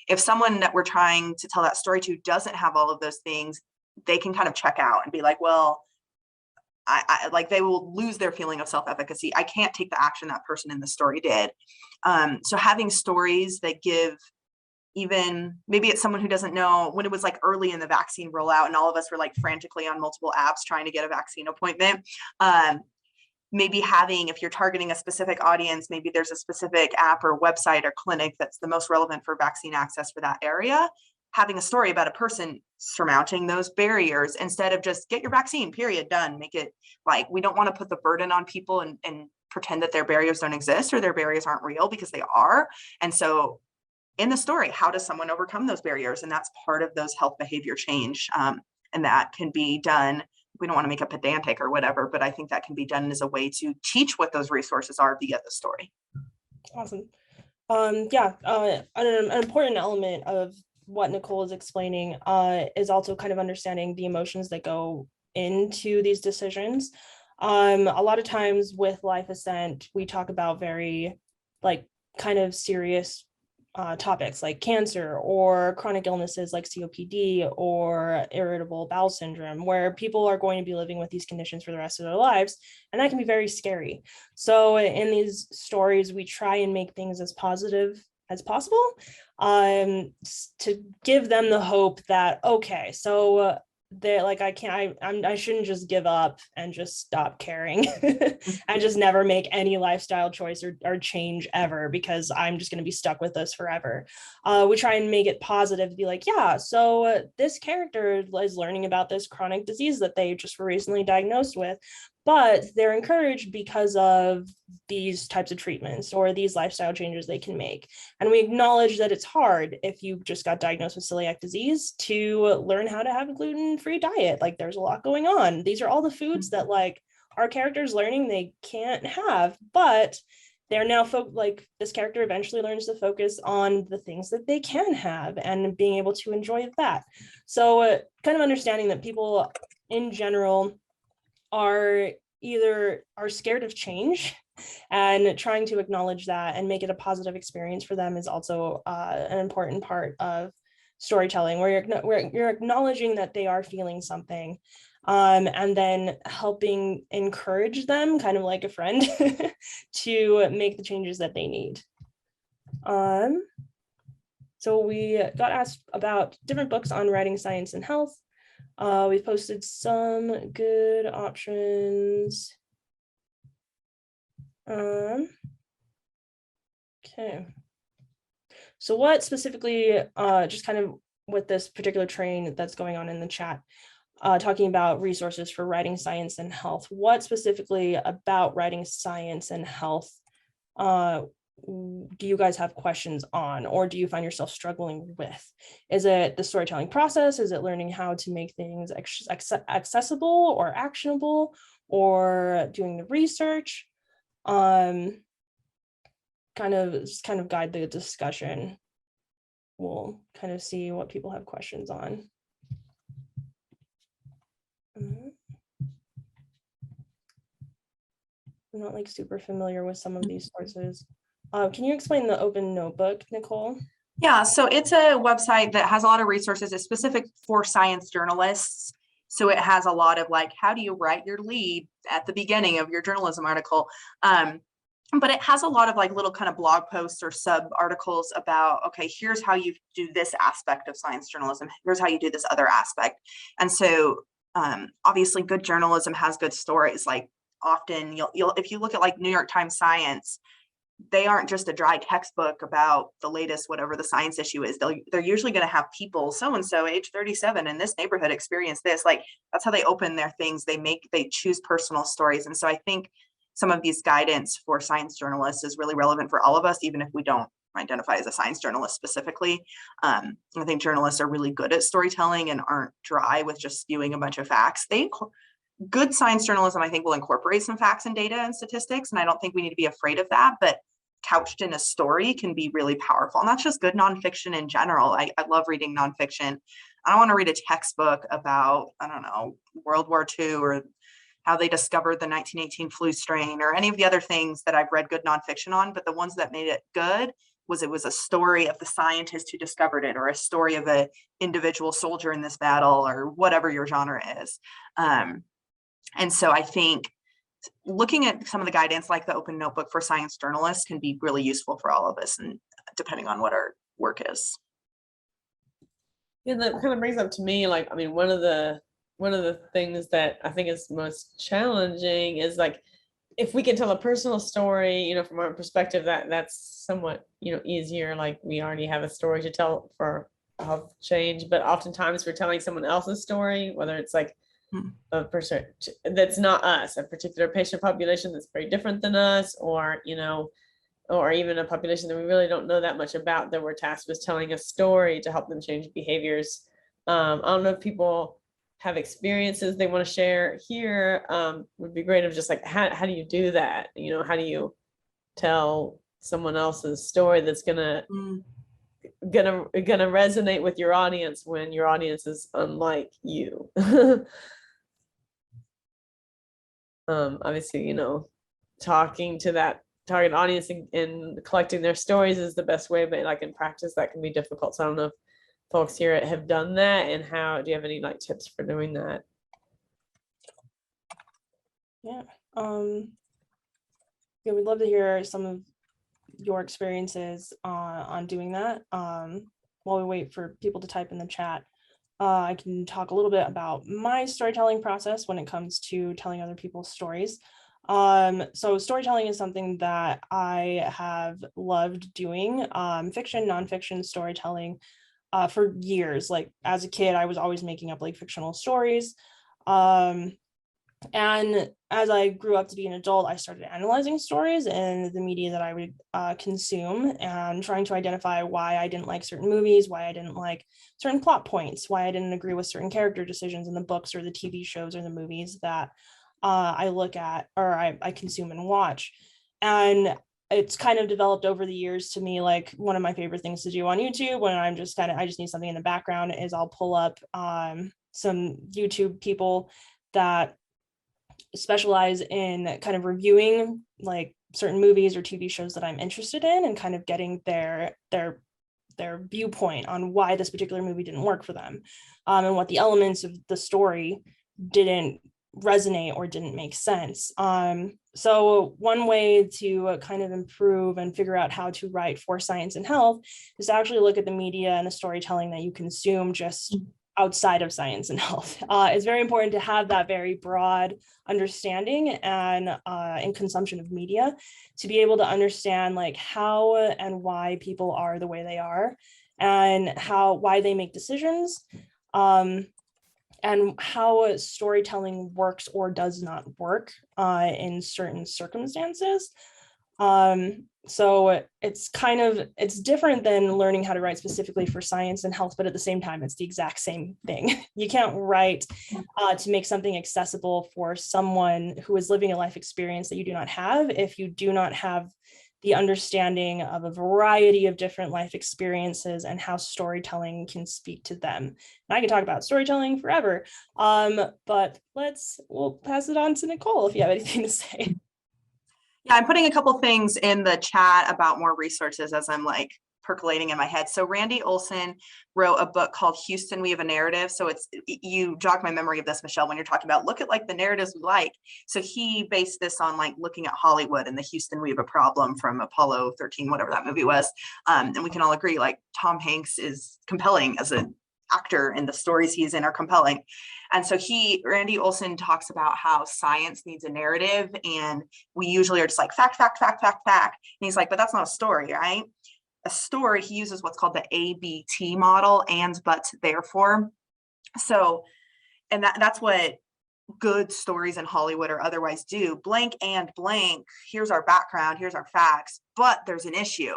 If someone that we're trying to tell that story to doesn't have all of those things, they can kind of check out and be like, well, I like, they will lose their feeling of self-efficacy. I can't take the action that person in the story did. So having stories that give, even maybe it's someone who doesn't know, when it was like early in the vaccine rollout and all of us were like frantically on multiple apps trying to get a vaccine appointment. Maybe having, if you're targeting a specific audience, maybe there's a specific app or website or clinic that's the most relevant for vaccine access for that area. Having a story about a person surmounting those barriers instead of just get your vaccine, period, done. Make it like, we don't want to put the burden on people and pretend that their barriers don't exist or their barriers aren't real, because they are. And so in the story, how does someone overcome those barriers? And that's part of those health behavior change. And that can be done. We don't want to make it pedantic or whatever, but I think that can be done as a way to teach what those resources are via the story. Awesome. Yeah, an important element of what Nicole is explaining is also kind of understanding the emotions that go into these decisions. A lot of times with Life Ascent, we talk about very like kind of serious topics like cancer or chronic illnesses like COPD or irritable bowel syndrome, where people are going to be living with these conditions for the rest of their lives. And that can be very scary. So in these stories, we try and make things as positive as possible to give them the hope that, okay, so they're like, I shouldn't just give up and just stop caring and just never make any lifestyle choice or change ever, because I'm just going to be stuck with this forever. We try and make it positive, be like, yeah, so this character is learning about this chronic disease that they just were recently diagnosed with, but they're encouraged because of these types of treatments or these lifestyle changes they can make. And we acknowledge that it's hard if you just got diagnosed with celiac disease to learn how to have a gluten-free diet. Like, there's a lot going on. These are all the foods that like our characters learning they can't have, but they're now like this character eventually learns to focus on the things that they can have and being able to enjoy that. So kind of understanding that people in general are scared of change, and trying to acknowledge that and make it a positive experience for them is also an important part of storytelling, where you're acknowledging that they are feeling something, and then helping encourage them, kind of like a friend, to make the changes that they need. So we got asked about different books on writing science and health. We've posted some good options. Okay. So what specifically, just kind of with this particular train that's going on in the chat, talking about resources for writing science and health, what specifically about writing science and health do you guys have questions on, or do you find yourself struggling with? Is it the storytelling process? Is it learning how to make things accessible or actionable, or doing the research? Kind of guide the discussion. We'll kind of see what people have questions on. I'm not like super familiar with some of these sources. Can you explain the open notebook, Nicole? Yeah, so it's a website that has a lot of resources. It's specific for science journalists. So it has a lot of like, how do you write your lead at the beginning of your journalism article? But it has a lot of like little kind of blog posts or sub articles about, okay, here's how you do this aspect of science journalism. Here's how you do this other aspect. And so obviously good journalism has good stories. Like often you'll if you look at like New York Times Science, they aren't just a dry textbook about the latest, whatever the science issue is. They're usually going to have people, so-and-so age 37 in this neighborhood experienced this. Like that's how they open their things. They choose personal stories. And so I think some of these guidance for science journalists is really relevant for all of us, even if we don't identify as a science journalist specifically. I think journalists are really good at storytelling and aren't dry with just spewing a bunch of facts. Good science journalism, I think, will incorporate some facts and data and statistics, and I don't think we need to be afraid of that, but couched in a story can be really powerful. And that's just good nonfiction in general. I love reading nonfiction. I don't want to read a textbook about, I don't know, World War II or how they discovered the 1918 flu strain or any of the other things that I've read good nonfiction on, but the ones that made it good was it was a story of the scientist who discovered it, or a story of an individual soldier in this battle, or whatever your genre is. And so I think looking at some of the guidance like the open notebook for science journalists can be really useful for all of us, and depending on what our work is. Yeah, that kind of brings up to me, like, I mean, one of the things that I think is most challenging is like, if we can tell a personal story, you know, from our perspective, that's somewhat, you know, easier. Like we already have a story to tell for health change, but oftentimes we're telling someone else's story, whether it's like a person that's not us, a particular patient population that's very different than us, or, you know, or even a population that we really don't know that much about, that we're tasked with telling a story to help them change behaviors. I don't know if people have experiences they want to share here. Would be great of just like, how do you do that? You know, how do you tell someone else's story that's gonna resonate with your audience when your audience is unlike you? Obviously, you know, talking to that target audience and collecting their stories is the best way, but like in practice that can be difficult. So I don't know if folks here have done that, and how do you have any like tips for doing that? Yeah, yeah, we'd love to hear some of your experiences on doing that. While we wait for people to type in the chat, I can talk a little bit about my storytelling process when it comes to telling other people's stories. So storytelling is something that I have loved doing, fiction, nonfiction storytelling, for years. Like as a kid, I was always making up like fictional stories. And as I grew up to be an adult, I started analyzing stories and the media that I would consume, and trying to identify why I didn't like certain movies, why I didn't like certain plot points, why I didn't agree with certain character decisions in the books or the TV shows or the movies that I look at or I consume and watch. And it's kind of developed over the years to me, like one of my favorite things to do on YouTube when I'm just I just need something in the background is I'll pull up some YouTube people that specialize in kind of reviewing like certain movies or TV shows that I'm interested in and kind of getting their viewpoint on why this particular movie didn't work for them, and what the elements of the story didn't resonate or didn't make sense. So one way to kind of improve and figure out how to write for science and health is to actually look at the media and the storytelling that you consume just outside of science and health. It's very important to have that very broad understanding and in consumption of media to be able to understand like how and why people are the way they are and why they make decisions, and how storytelling works or does not work in certain circumstances. So it's different than learning how to write specifically for science and health, but at the same time, it's the exact same thing. You can't write to make something accessible for someone who is living a life experience that you do not have if you do not have the understanding of a variety of different life experiences and how storytelling can speak to them. And I can talk about storytelling forever, but we'll pass it on to Nicole if you have anything to say. Yeah, I'm putting a couple things in the chat about more resources as I'm like percolating in my head. So Randy Olson wrote a book called Houston, We Have a Narrative. So you jog my memory of this, Michelle, when you're talking about look at like the narratives we like. So he based this on like looking at Hollywood and the Houston, We Have a Problem from Apollo 13, whatever that movie was. And we can all agree like Tom Hanks is compelling as an actor and the stories he's in are compelling. And so Randy Olson talks about how science needs a narrative and we usually are just like fact, fact, fact, fact, fact. And he's like, but that's not a story, right? A story, he uses what's called the ABT model, and, but, therefore. So, and that's what good stories in Hollywood or otherwise do. Blank and blank, here's our background, here's our facts, but there's an issue.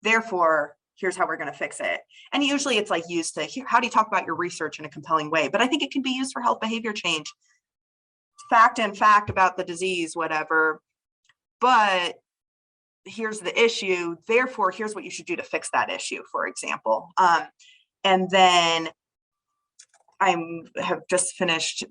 Therefore, here's how we're going to fix it. And usually it's like used to, how do you talk about your research in a compelling way? But I think it can be used for health behavior change. Fact and fact about the disease, whatever. But here's the issue. Therefore, here's what you should do to fix that issue, for example. And then had just finished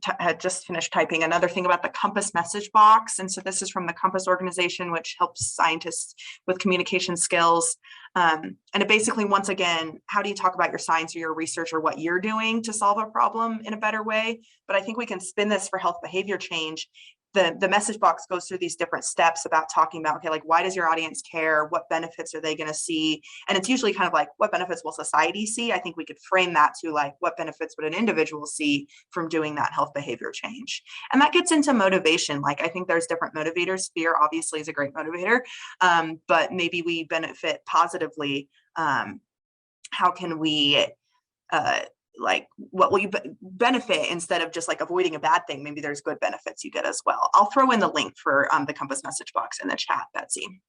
typing another thing about the Compass message box. And so this is from the Compass organization, which helps scientists with communication skills. And it basically, once again, how do you talk about your science or your research or what you're doing to solve a problem in a better way? But I think we can spin this for health behavior change. The message box goes through these different steps about talking about, okay, like, why does your audience care? What benefits are they going to see? And it's usually kind of like, what benefits will society see? I think we could frame that to like, what benefits would an individual see from doing that health behavior change? And that gets into motivation. Like, I think there's different motivators. Fear obviously is a great motivator, but maybe we benefit positively. How can we, like, what will you benefit instead of just like avoiding a bad thing? Maybe there's good benefits you get as well. I'll throw in the link for the Compass message box in the chat, Betsy.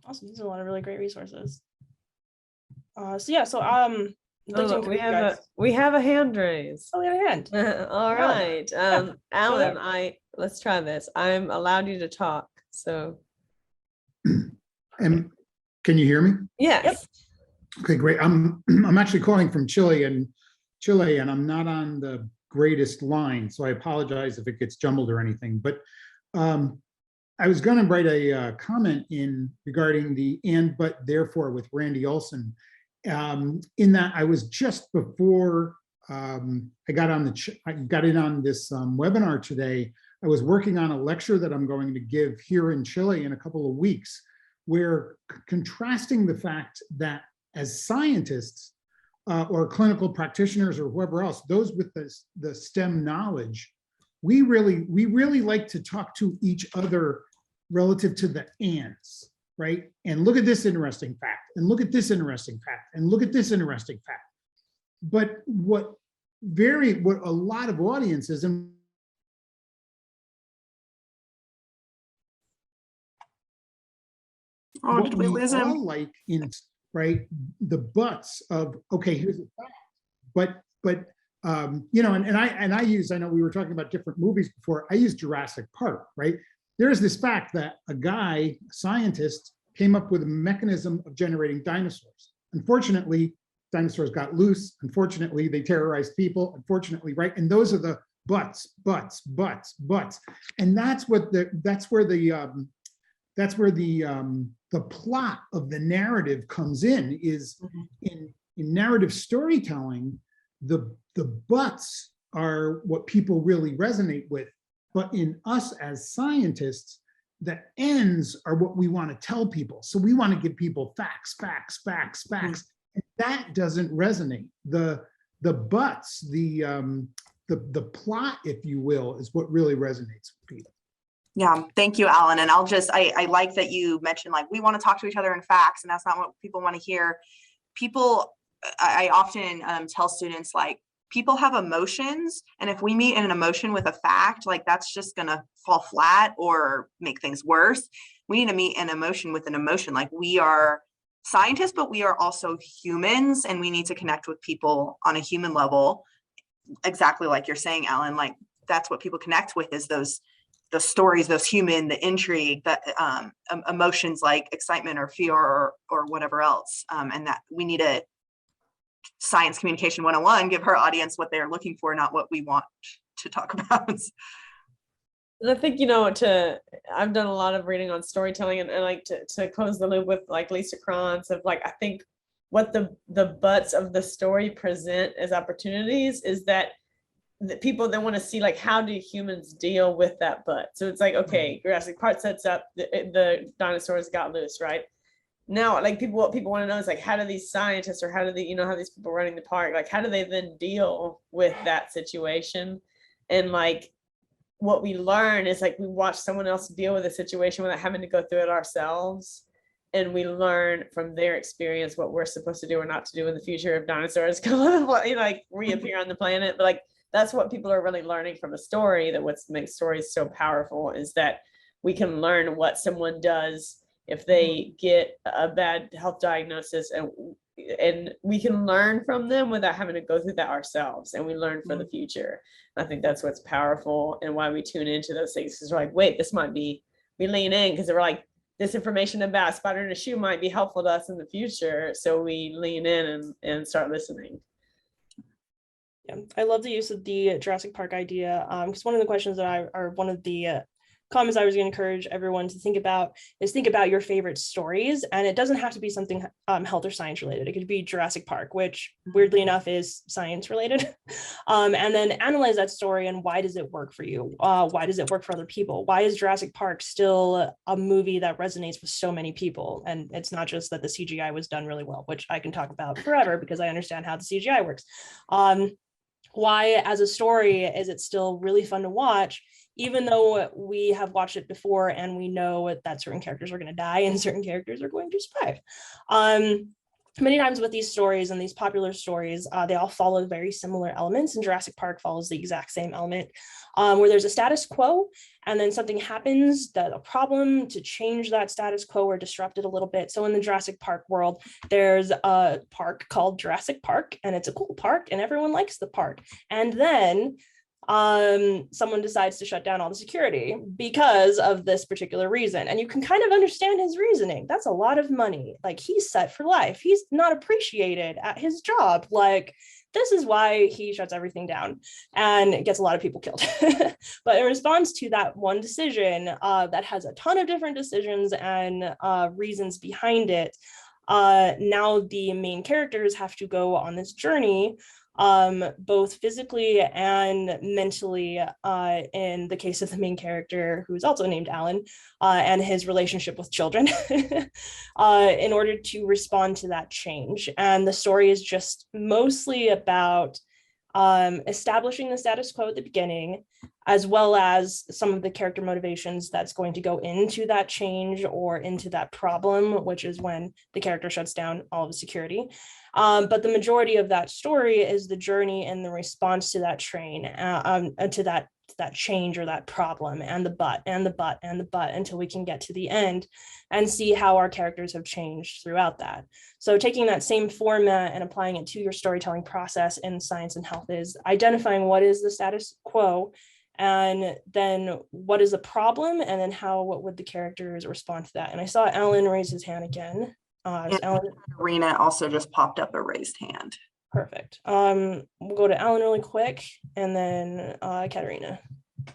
Awesome. These are a lot of really great resources. We have a hand raised. Oh, we have a hand. All right. Alan, let's try this. I'm allowed you to talk. So. And can you hear me? Yes. Yep. Okay, great. I'm actually calling from Chile, and I'm not on the greatest line, so I apologize if it gets jumbled or anything. But I was going to write a comment in regarding the and, but, therefore with Randy Olson. In that I was just before I got in on this webinar today. I was working on a lecture that I'm going to give here in Chile in a couple of weeks, where contrasting the fact that as scientists or clinical practitioners or whoever else, those with the STEM knowledge, we really like to talk to each other relative to the ands, right? And look at this interesting fact, and look at this interesting fact, and look at this interesting fact. But what a lot of audiences, and did we lose him? Like in, right, the buts of, okay, here's the fact, but I know we were talking about different movies before. I use Jurassic Park, right? There's this fact that a scientist, came up with a mechanism of generating dinosaurs. Unfortunately, dinosaurs got loose. Unfortunately, they terrorized people. Unfortunately, right? And those are the buts. And that's where the plot of the narrative comes in, is in narrative storytelling, the buts are what people really resonate with. But in us as scientists, the ends are what we want to tell people. So we want to give people facts. And that doesn't resonate. The buts, the plot, if you will, is what really resonates with people. Yeah, thank you, Alan. And I like that you mentioned, like, we want to talk to each other in facts, and that's not what people want to hear. I often tell students, like, people have emotions, and if we meet an emotion with a fact, like, that's just gonna fall flat or make things worse. We need to meet an emotion with an emotion. Like, we are scientists, but we are also humans, and we need to connect with people on a human level. Exactly like you're saying, Alan, like, that's what people connect with, is the stories, the intrigue, that emotions like excitement or fear or whatever else. And that we need a Science Communication 101, give our audience what they're looking for, not what we want to talk about. And I think, I've done a lot of reading on storytelling, and like to close the loop with like Lisa Krantz of, like, I think what the butts of the story present as opportunities is that the people that want to see, like, how do humans deal with that butt? So it's like, okay, Jurassic Park sets up the dinosaurs got loose, right? Now, like, what people want to know is, like, how do these scientists, or how do how these people running the park, like, how do they then deal with that situation? And like, what we learn is, like, we watch someone else deal with a situation without having to go through it ourselves. And we learn from their experience what we're supposed to do or not to do in the future if dinosaurs come like reappear on the planet. But like, that's what people are really learning from a story, that what makes stories so powerful is that we can learn what someone does if they get a bad health diagnosis, and we can learn from them without having to go through that ourselves, and we learn for the future. And I think that's what's powerful, and why we tune into those things, because we're like, wait, this might be, we lean in because we're like, this information about a spider in a shoe might be helpful to us in the future, so we lean in and start listening. Yeah, I love the use of the Jurassic Park idea, because one of the questions that one of the comments I was going to encourage everyone to think about is think about your favorite stories, and it doesn't have to be something health or science related. It could be Jurassic Park, which weirdly enough is science related, and then analyze that story and why does it work for you? Why does it work for other people? Why is Jurassic Park still a movie that resonates with so many people? And it's not just that the CGI was done really well, which I can talk about forever because I understand how the CGI works. Why, as a story, is it still really fun to watch, even though we have watched it before and we know that certain characters are going to die and certain characters are going to survive? Many times with these stories and these popular stories, they all follow very similar elements, and Jurassic Park follows the exact same element, where there's a status quo and then something happens, a problem to change that status quo or disrupt it a little bit. So in the Jurassic Park world, there's a park called Jurassic Park, and it's a cool park and everyone likes the park. And then someone decides to shut down all the security because of this particular reason. And you can kind of understand his reasoning. That's a lot of money. Like, he's set for life. He's not appreciated at his job. Like, this is why he shuts everything down and gets a lot of people killed. But in response to that one decision that has a ton of different decisions and reasons behind it, now the main characters have to go on this journey, both physically and mentally, in the case of the main character, who is also named Alan, and his relationship with children, in order to respond to that change. And the story is just mostly about establishing the status quo at the beginning, as well as some of the character motivations that's going to go into that change or into that problem, which is when the character shuts down all of the security. But the majority of that story is the journey and the response to that to that that change or that problem, and the but and the but and the but, until we can get to the end and see how our characters have changed throughout that. So taking that same format and applying it to your storytelling process in science and health is identifying what is the status quo, and then what is the problem, and then what would the characters respond to that. And I saw Alan raise his hand again. Alan, Arena also just popped up a raised hand. perfect. We'll go to Alan really quick, and then Katerina. I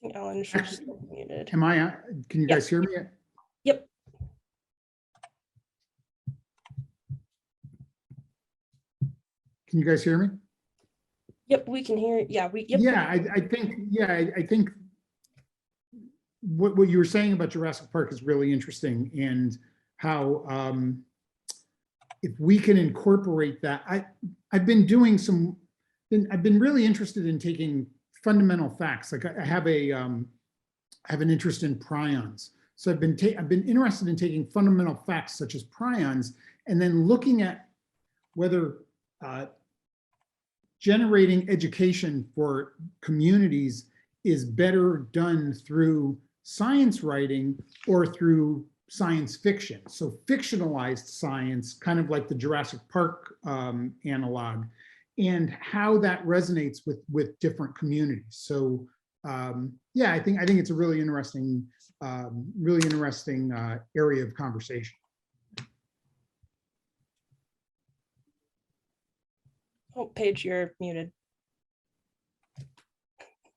think Alan should be muted. Am I, can you guys hear me? Yep. Can you guys hear me? Yep, we can hear. Yeah, Yeah, I think what you were saying about Jurassic Park is really interesting, and how if we can incorporate that. I've been doing I've been really interested in taking fundamental facts. Like I have an interest in prions. So I've been interested in taking fundamental facts such as prions, and then looking at whether generating education for communities is better done through science writing or through science fiction. So fictionalized science, kind of like the Jurassic Park analog, and how that resonates with different communities. So yeah, I think it's a really interesting area of conversation. Oh, Paige, you're muted.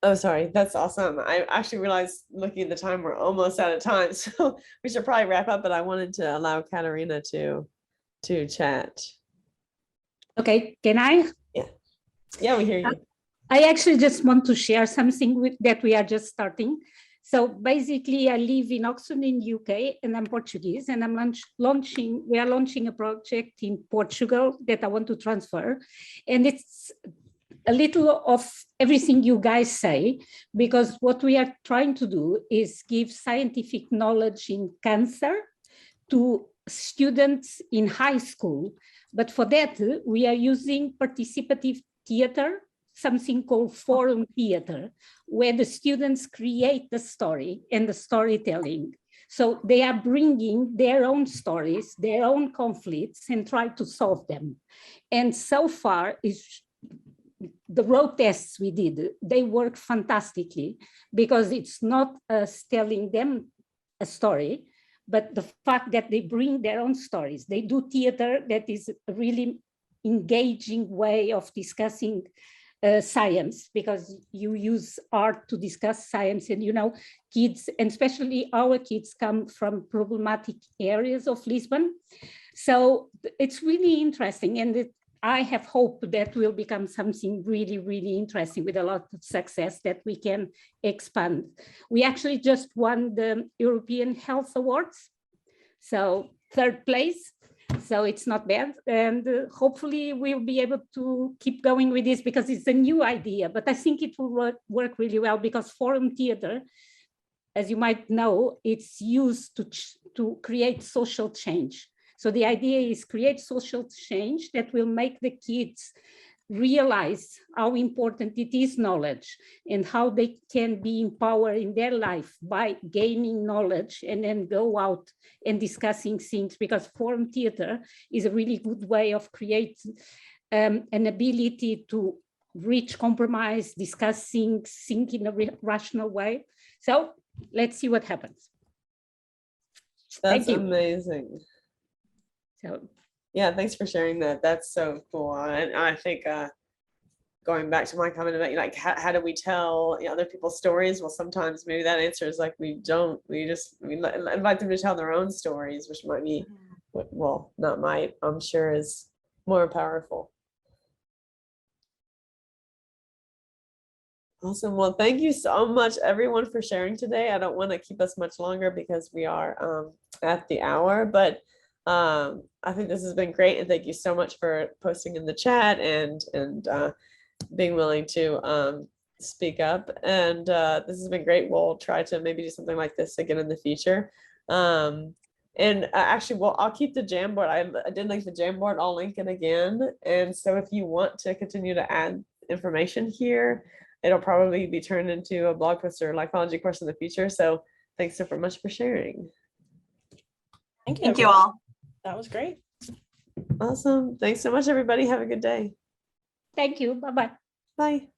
Oh, sorry. That's awesome. I actually realized, looking at the time, we're almost out of time, so we should probably wrap up, but I wanted to allow Katerina to chat. Okay, can I? Yeah, we hear you. I actually just want to share something that we are just starting. So basically, I live in Oxford in UK, and I'm Portuguese, and we are launching a project in Portugal that I want to transfer. And it's a little of everything you guys say, because what we are trying to do is give scientific knowledge in cancer to students in high school. But for that, we are using participative theater, something called forum theater, where the students create the story and the storytelling. So they are bringing their own stories, their own conflicts, and try to solve them. And so far, the road tests we did, they work fantastically, because it's not us telling them a story, but the fact that they bring their own stories. They do theater that is a really engaging way of discussing science, because you use art to discuss science. And kids, and especially our kids, come from problematic areas of Lisbon. So it's really interesting, and I have hope that will become something really, really interesting with a lot of success that we can expand. We actually just won the European Health Awards, so 3rd place. So it's not bad, and hopefully we'll be able to keep going with this, because it's a new idea, but I think it will work really well, because forum theater, as you might know, it's used to create social change. So the idea is create social change that will make the kids realize how important it is knowledge, and how they can be empowered in their life by gaining knowledge and then go out and discussing things, because forum theater is a really good way of creating an ability to reach compromise, discussing, think in a rational way. So let's see what happens. That's amazing. So yeah, thanks for sharing that. That's so cool. And I think going back to my comment about like how do we tell other people's stories? Well, sometimes maybe that answer is like we invite them to tell their own stories, which might be, well, not might, I'm sure is more powerful. Awesome. Well, thank you so much, everyone, for sharing today. I don't want to keep us much longer because we are at the hour, but I think this has been great, and thank you so much for posting in the chat and being willing to speak up. And this has been great. We'll try to maybe do something like this again in the future. And actually, well, I'll keep the Jamboard. I did link the Jamboard. I'll link it again. And so if you want to continue to add information here, it'll probably be turned into a blog post or Lifeology course in the future. So thanks so much for sharing. Thank you. Thank you everyone. all. That was great. Awesome. Thanks so much, everybody. Have a good day. Thank you. Bye-bye. Bye.